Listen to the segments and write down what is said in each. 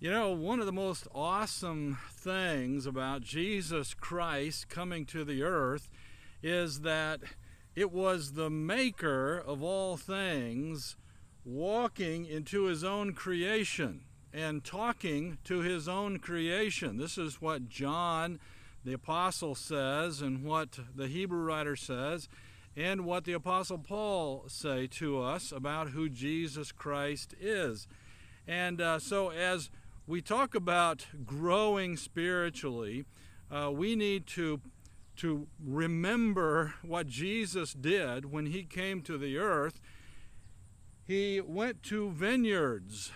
You know, one of the most awesome things about Jesus Christ coming to the earth is that it was the maker of all things walking into his own creation and talking to his own creation. This is what John the apostle says, and what the Hebrew writer says, and what the apostle Paul say to us about who Jesus Christ is. And so as we talk about growing spiritually, we need to remember what Jesus did when he came to the earth. He went to vineyards.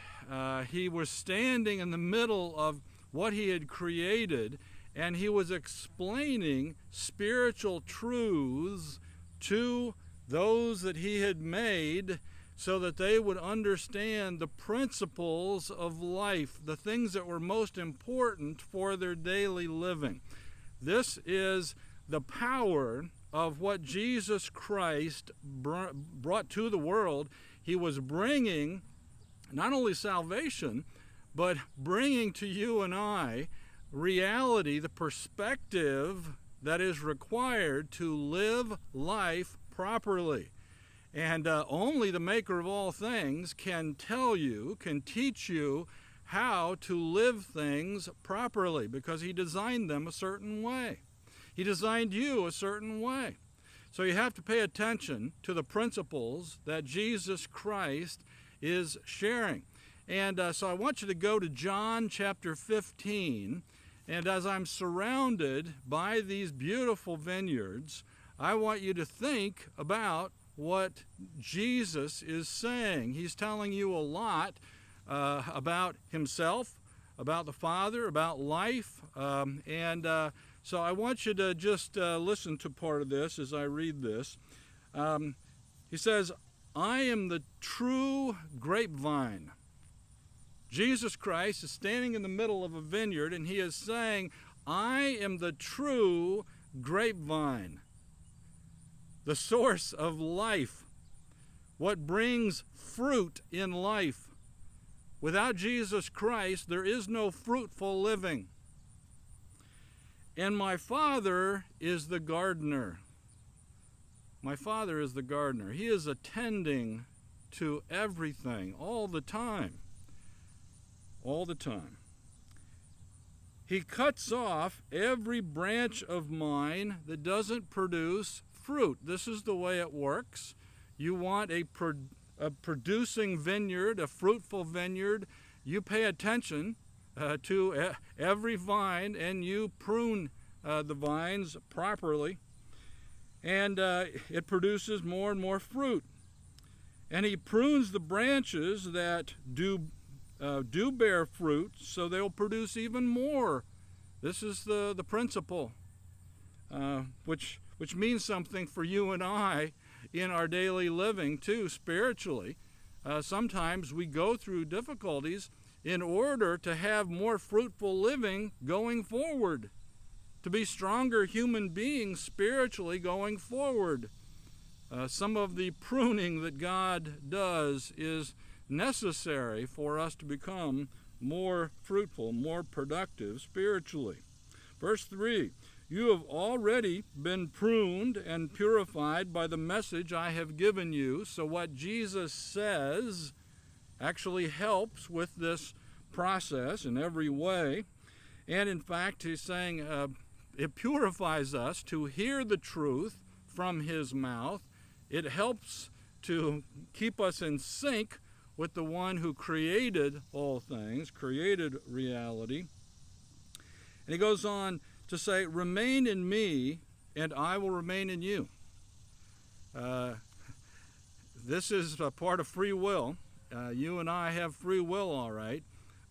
He was standing in the middle of what he had created, and he was explaining spiritual truths to those that he had made, so that they would understand the principles of life, the things that were most important for their daily living. This is the power of what Jesus Christ brought to the world. He was bringing not only salvation, but bringing to you and I reality, the perspective that is required to live life properly. And only the maker of all things can tell you, can teach you how to live things properly, because he designed them a certain way. He designed you a certain way. So you have to pay attention to the principles that Jesus Christ is sharing. And so I want you to go to John chapter 15. And as I'm surrounded by these beautiful vineyards, I want you to think about what Jesus is saying. He's telling you a lot about himself, about the Father, about life. So I want you to just listen to part of this as I read this. He says, I am the true grapevine. Jesus Christ is standing in the middle of a vineyard, and he is saying, I am the true grapevine, the source of life, what brings fruit in life. Without Jesus Christ, there is no fruitful living. And my Father is the gardener. My Father is the gardener. He is attending to everything all the time. All the time. He cuts off every branch of mine that doesn't produce fruit. This is the way it works. You want a producing vineyard, a fruitful vineyard. You pay attention to every vine, and you prune the vines properly, and it produces more and more fruit. And he prunes the branches that do bear fruit, so they'll produce even more. This is the principle, which means something for you and I in our daily living too, spiritually. Sometimes we go through difficulties in order to have more fruitful living going forward, to be stronger human beings spiritually going forward. Some of the pruning that God does is necessary for us to become more fruitful, more productive spiritually. Verse 3, you have already been pruned and purified by the message I have given you. So what Jesus says actually helps with this process in every way. And in fact, he's saying it purifies us to hear the truth from his mouth. It helps to keep us in sync with the one who created all things, created reality. And he goes on to say, remain in me, and I will remain in you. This is a part of free will. You and I have free will, all right,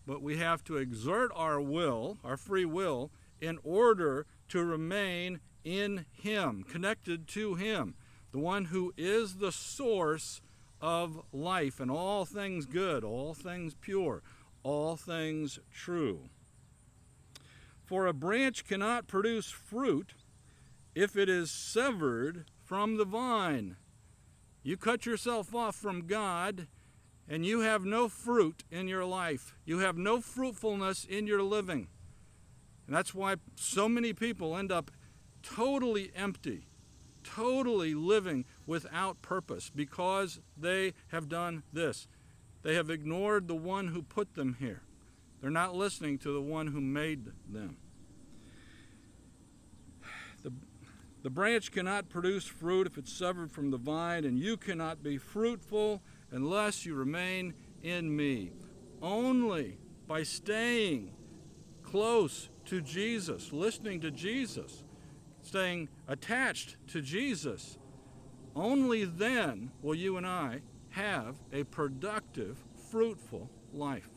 but we have to exert our will, our free will, in order to remain in him, connected to him, the one who is the source of life and all things good, all things pure, all things true. For a branch cannot produce fruit if it is severed from the vine. You cut yourself off from God, and you have no fruit in your life. You have no fruitfulness in your living. And that's why so many people end up totally empty, totally living without purpose, because they have done this. They have ignored the one who put them here. They're not listening to the one who made them. The branch cannot produce fruit if it's severed from the vine, and you cannot be fruitful unless you remain in me. Only by staying close to Jesus, listening to Jesus, staying attached to Jesus, only then will you and I have a productive, fruitful life.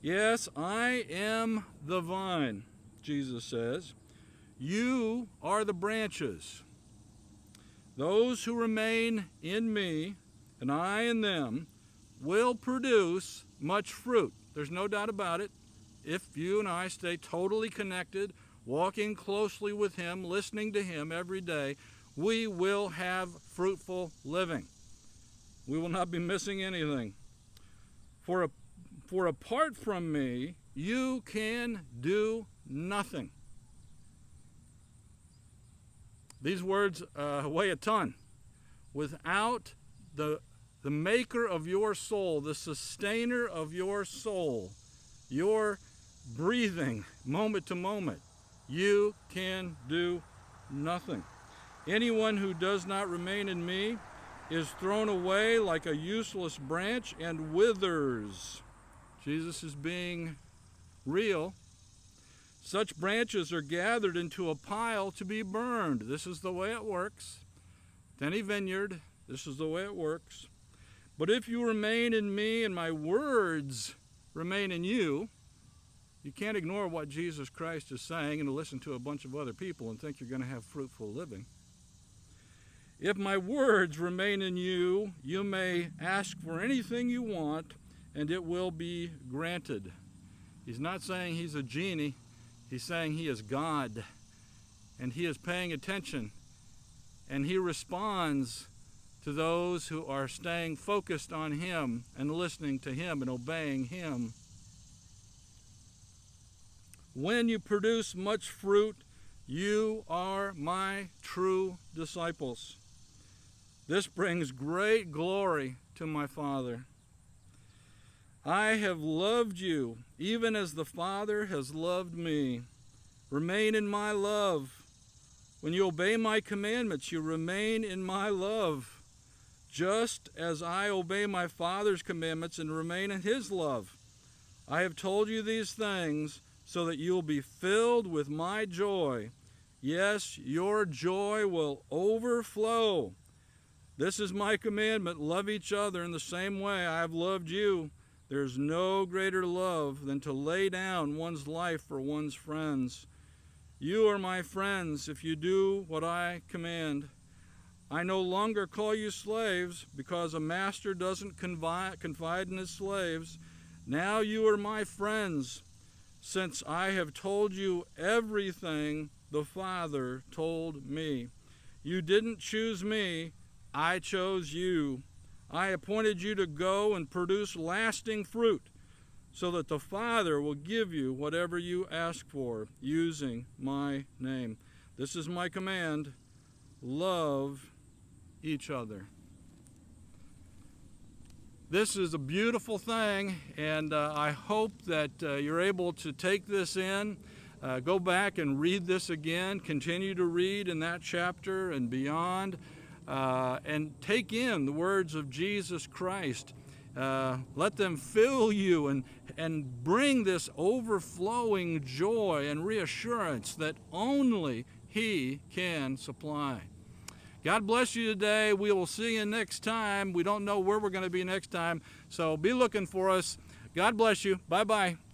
Yes, I am the vine, Jesus says. You are the branches. Those who remain in me, and I in them, will produce much fruit. There's no doubt about it. If you and I stay totally connected, walking closely with Him, listening to Him every day, we will have fruitful living. We will not be missing anything. For apart from me, you can do nothing. These words weigh a ton. Without the maker of your soul, the sustainer of your soul, your breathing moment to moment, you can do nothing. Anyone who does not remain in me is thrown away like a useless branch and withers. Jesus is being real. Such branches are gathered into a pile to be burned. This is the way it works. At any vineyard, this is the way it works. But if you remain in me and my words remain in you, you can't ignore what Jesus Christ is saying and listen to a bunch of other people and think you're going to have fruitful living. If my words remain in you, you may ask for anything you want, and it will be granted. He's not saying he's a genie. He's saying he is God, and he is paying attention, and he responds to those who are staying focused on him and listening to him and obeying him. When you produce much fruit, you are my true disciples. This brings great glory to my Father. I have loved you, even as the Father has loved me. Remain in my love. When you obey my commandments, you remain in my love, just as I obey my Father's commandments and remain in his love. I have told you these things so that you'll be filled with my joy. Yes, your joy will overflow. This is my commandment: love each other in the same way I have loved you. There's no greater love than to lay down one's life for one's friends. You are my friends if you do what I command. I no longer call you slaves, because a master doesn't confide in his slaves. Now you are my friends, since I have told you everything the Father told me. You didn't choose me, I chose you. I appointed you to go and produce lasting fruit, so that the Father will give you whatever you ask for, using my name. This is my command: love each other. This is a beautiful thing, and I hope that you're able to take this in, go back and read this again, continue to read in that chapter and beyond. And take in the words of Jesus Christ. Let them fill you and bring this overflowing joy and reassurance that only He can supply. God bless you today. We will see you next time. We don't know where we're going to be next time, so be looking for us. God bless you. Bye-bye.